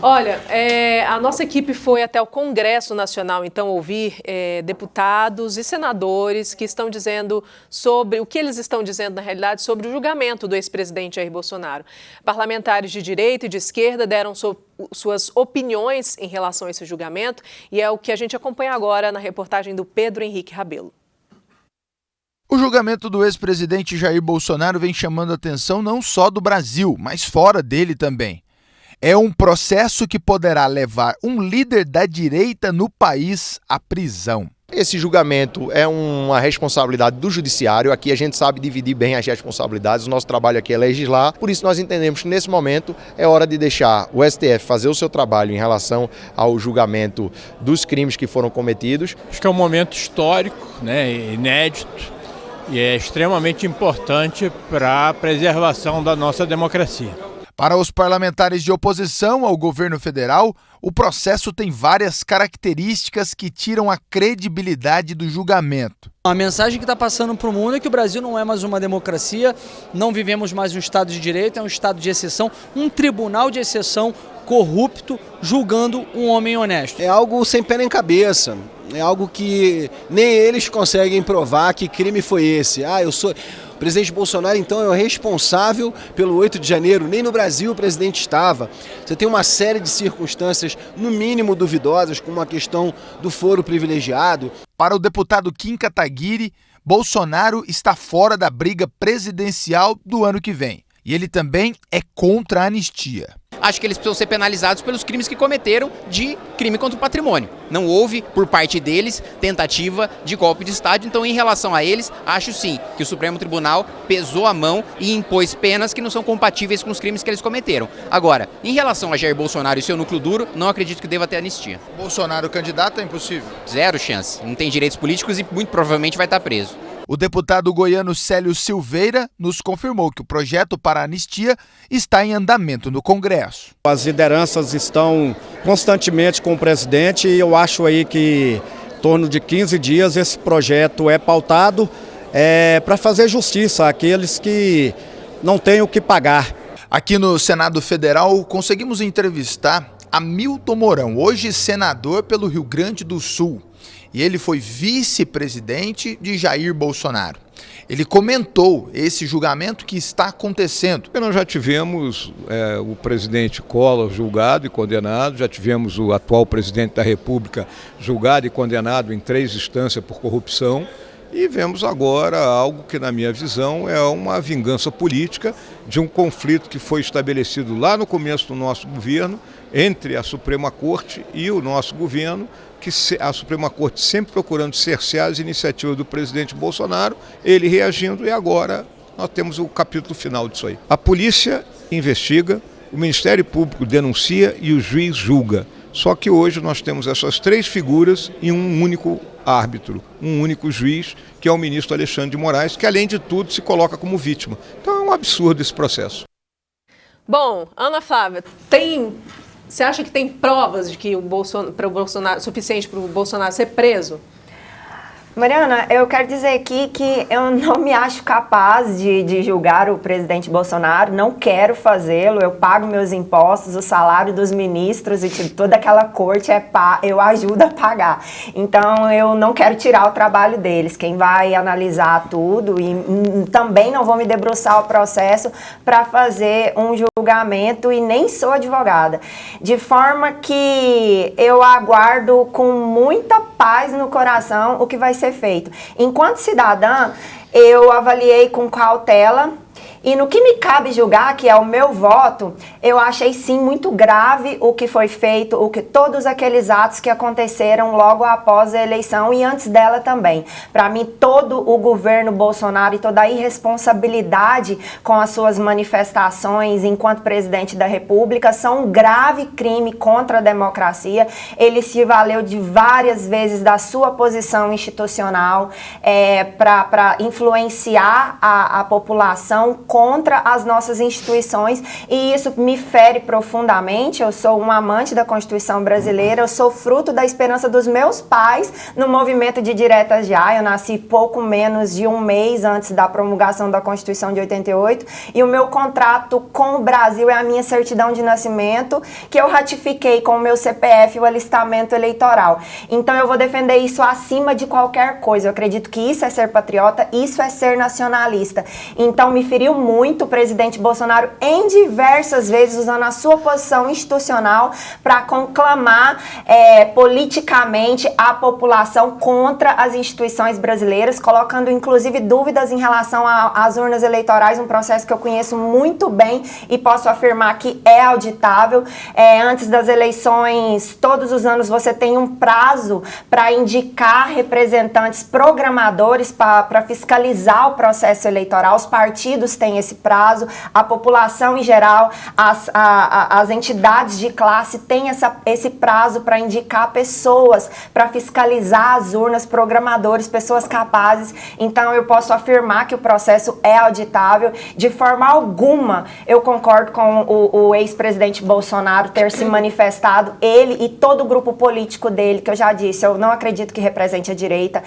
Olha, a nossa equipe foi até o Congresso Nacional, então, ouvir deputados e senadores que estão dizendo sobre, o que eles estão dizendo, na realidade, sobre o julgamento do ex-presidente Jair Bolsonaro. Parlamentares de direita e de esquerda deram suas opiniões em relação a esse julgamento e é o que a gente acompanha agora na reportagem do Pedro Henrique Rabelo. O julgamento do ex-presidente Jair Bolsonaro vem chamando a atenção não só do Brasil, mas fora dele também. É um processo que poderá levar um líder da direita no país à prisão. Esse julgamento é uma responsabilidade do judiciário, aqui a gente sabe dividir bem as responsabilidades, o nosso trabalho aqui é legislar, por isso nós entendemos que nesse momento é hora de deixar o STF fazer o seu trabalho em relação ao julgamento dos crimes que foram cometidos. Acho que é um momento histórico, inédito, e é extremamente importante para a preservação da nossa democracia. Para os parlamentares de oposição ao governo federal, o processo tem várias características que tiram a credibilidade do julgamento. A mensagem que está passando para o mundo é que o Brasil não é mais uma democracia, não vivemos mais um Estado de Direito, é um Estado de exceção, um tribunal de exceção corrupto julgando um homem honesto. É algo sem pé nem cabeça, é algo que nem eles conseguem provar que crime foi esse. O presidente Bolsonaro, então, é o responsável pelo 8 de janeiro. Nem no Brasil o presidente estava. Você tem uma série de circunstâncias, no mínimo duvidosas, como a questão do foro privilegiado. Para o deputado Kim Kataguiri, Bolsonaro está fora da briga presidencial do ano que vem. E ele também é contra a anistia. Acho que eles precisam ser penalizados pelos crimes que cometeram de crime contra o patrimônio. Não houve, por parte deles, tentativa de golpe de Estado. Então, em relação a eles, acho sim que o Supremo Tribunal pesou a mão e impôs penas que não são compatíveis com os crimes que eles cometeram. Agora, em relação a Jair Bolsonaro e seu núcleo duro, não acredito que deva ter anistia. Bolsonaro candidato é impossível? Zero chance. Não tem direitos políticos e muito provavelmente vai estar preso. O deputado goiano Célio Silveira nos confirmou que o projeto para a anistia está em andamento no Congresso. As lideranças estão constantemente com o presidente e eu acho aí que em torno de 15 dias esse projeto é pautado para fazer justiça àqueles que não têm o que pagar. Aqui no Senado Federal conseguimos entrevistar Hamilton Mourão, hoje senador pelo Rio Grande do Sul. E ele foi vice-presidente de Jair Bolsonaro. Ele comentou esse julgamento que está acontecendo. Nós já tivemos o presidente Collor julgado e condenado, já tivemos o atual presidente da República julgado e condenado em 3 instâncias por corrupção. E vemos agora algo que, na minha visão, é uma vingança política de um conflito que foi estabelecido lá no começo do nosso governo, entre a Suprema Corte e o nosso governo, que a Suprema Corte sempre procurando cercear as iniciativas do presidente Bolsonaro, ele reagindo, e agora nós temos o capítulo final disso aí. A polícia investiga, o Ministério Público denuncia e o juiz julga. Só que hoje nós temos essas 3 figuras e um único árbitro, um único juiz, que é o ministro Alexandre de Moraes, que além de tudo se coloca como vítima. Então é um absurdo esse processo. Bom, Ana Flávia, você acha que tem provas de que suficiente para o Bolsonaro ser preso? Mariana, eu quero dizer aqui que eu não me acho capaz de julgar o presidente Bolsonaro, não quero fazê-lo, eu pago meus impostos, o salário dos ministros e toda aquela corte eu ajudo a pagar. Então eu não quero tirar o trabalho deles, quem vai analisar tudo e também não vou me debruçar o processo para fazer um julgamento e nem sou advogada. De forma que eu aguardo com muita paz no coração o que vai ser feito. Enquanto cidadã, eu avaliei com cautela e no que me cabe julgar, que é o meu voto, eu achei sim muito grave o que foi feito, todos aqueles atos que aconteceram logo após a eleição e antes dela também. Para mim, todo o governo Bolsonaro e toda a irresponsabilidade com as suas manifestações enquanto presidente da República são um grave crime contra a democracia. Ele se valeu de várias vezes da sua posição institucional para influenciar a população contra as nossas instituições, e isso me fere profundamente. Eu sou um amante da Constituição brasileira, eu sou fruto da esperança dos meus pais no movimento de diretas já. Eu nasci pouco menos de um mês antes da promulgação da Constituição de 88, e o meu contrato com o Brasil é a minha certidão de nascimento, que eu ratifiquei com o meu CPF e o alistamento eleitoral. Então eu vou defender isso acima de qualquer coisa. Eu acredito que isso é ser patriota, isso é ser nacionalista. Então me feriu muito o presidente Bolsonaro em diversas vezes usando a sua posição institucional para conclamar politicamente a população contra as instituições brasileiras, colocando inclusive dúvidas em relação às urnas eleitorais, um processo que eu conheço muito bem e posso afirmar que é auditável. Antes das eleições, todos os anos você tem um prazo para indicar representantes programadores para fiscalizar o processo eleitoral. Os partidos têm esse prazo, a população em geral, as entidades de classe têm esse prazo para indicar pessoas para fiscalizar as urnas, programadores, pessoas capazes. Então eu posso afirmar que o processo é auditável. De forma alguma eu concordo com o ex-presidente Bolsonaro ter se manifestado, ele e todo o grupo político dele, que eu já disse, eu não acredito que represente a direita,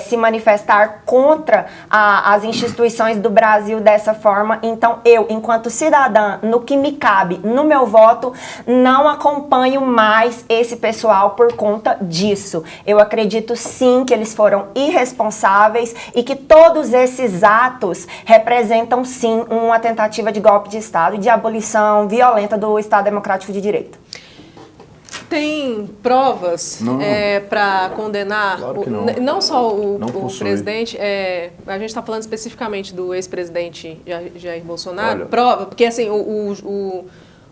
se manifestar contra as instituições do Brasil dessa forma. Então eu, enquanto cidadã, no que me cabe, no meu voto, não acompanho mais esse pessoal por conta disso. Eu acredito sim que eles foram irresponsáveis e que todos esses atos representam sim uma tentativa de golpe de Estado e de abolição violenta do Estado Democrático de Direito. Tem provas para condenar, claro que não só o presidente, a gente está falando especificamente do ex-presidente Jair Bolsonaro, prova, porque assim, o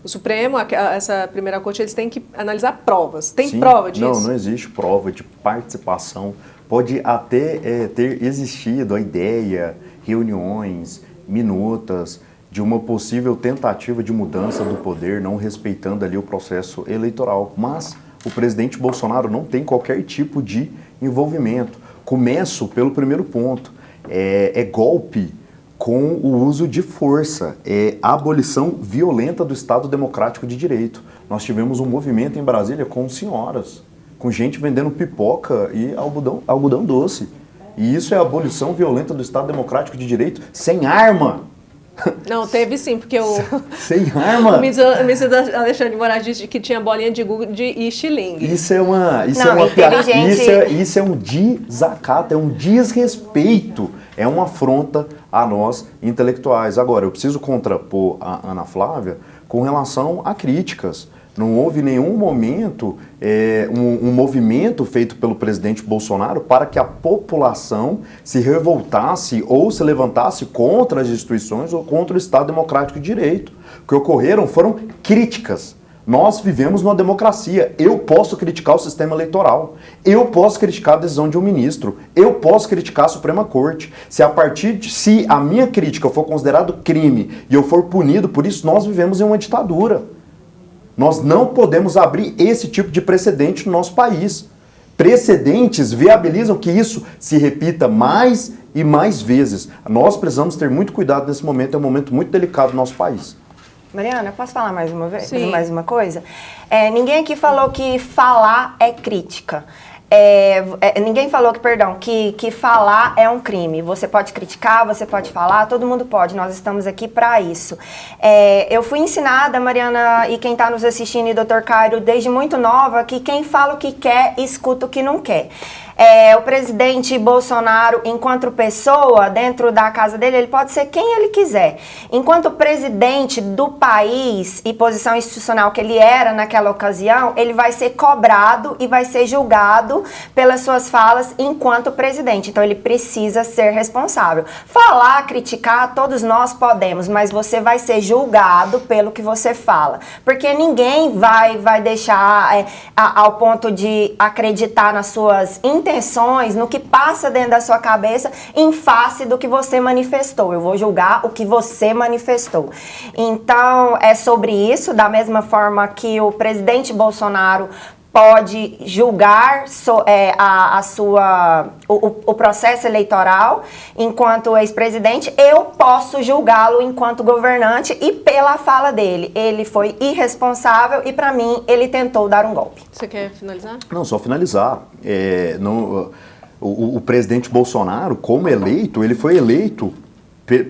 Supremo, essa primeira corte, eles têm que analisar provas. Tem prova disso? Não existe prova de participação. Pode até ter existido a ideia, reuniões, minutas, de uma possível tentativa de mudança do poder, não respeitando ali o processo eleitoral. Mas o presidente Bolsonaro não tem qualquer tipo de envolvimento. Começo pelo primeiro ponto. É golpe com o uso de força. É a abolição violenta do Estado Democrático de Direito. Nós tivemos um movimento em Brasília com senhoras, com gente vendendo pipoca e algodão doce. E isso é a abolição violenta do Estado Democrático de Direito sem arma. Não, teve sim, porque sem arma. O ministro Alexandre de Moraes disse que tinha bolinha de gude e estilingue. Isso é um desacato, é um desrespeito, é uma afronta a nós intelectuais. Agora, eu preciso contrapor a Ana Flávia com relação a críticas. Não houve nenhum momento um movimento feito pelo presidente Bolsonaro para que a população se revoltasse ou se levantasse contra as instituições ou contra o Estado Democrático de Direito. O que ocorreram foram críticas. Nós vivemos numa democracia. Eu posso criticar o sistema eleitoral. Eu posso criticar a decisão de um ministro. Eu posso criticar a Suprema Corte. Se a minha crítica for considerado crime e eu for punido por isso, nós vivemos em uma ditadura. Nós não podemos abrir esse tipo de precedente no nosso país. Precedentes viabilizam que isso se repita mais e mais vezes. Nós precisamos ter muito cuidado nesse momento, é um momento muito delicado no nosso país. Mariana, posso falar mais uma vez? Sim. Mais uma coisa? Ninguém aqui falou que falar é crítica. Ninguém falou que falar é um crime. Você pode criticar, você pode falar, todo mundo pode, nós estamos aqui para isso. Eu fui ensinada, Mariana, e quem está nos assistindo, e Dr. Cairo, desde muito nova, que quem fala o que quer, escuta o que não quer. O presidente Bolsonaro, enquanto pessoa, dentro da casa dele, ele pode ser quem ele quiser. Enquanto presidente do país e posição institucional que ele era naquela ocasião, ele vai ser cobrado e vai ser julgado pelas suas falas enquanto presidente. Então ele precisa ser responsável. Falar, criticar, todos nós podemos, mas você vai ser julgado pelo que você fala. Porque ninguém vai deixar ao ponto de acreditar nas suas intenções, no que passa dentro da sua cabeça, em face do que você manifestou. Eu vou julgar o que você manifestou. Então, é sobre isso, da mesma forma que o presidente Bolsonaro pode julgar o processo eleitoral enquanto ex-presidente, eu posso julgá-lo enquanto governante e pela fala dele. Ele foi irresponsável e, para mim, ele tentou dar um golpe. Você quer finalizar? Não, só finalizar. O presidente Bolsonaro, como eleito, ele foi eleito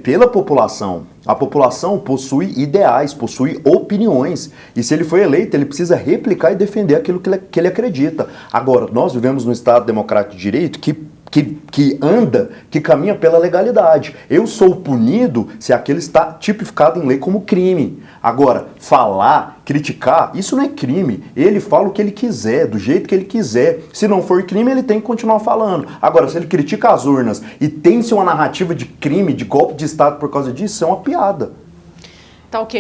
pela população. A população possui ideais, possui opiniões. E se ele foi eleito, ele precisa replicar e defender aquilo que ele acredita. Agora, nós vivemos num Estado democrático de direito que caminha pela legalidade. Eu sou punido se aquele está tipificado em lei como crime. Agora, falar, criticar, isso não é crime. Ele fala o que ele quiser, do jeito que ele quiser. Se não for crime, ele tem que continuar falando. Agora, se ele critica as urnas e tem-se uma narrativa de crime, de golpe de Estado por causa disso, é uma piada. Tá ok.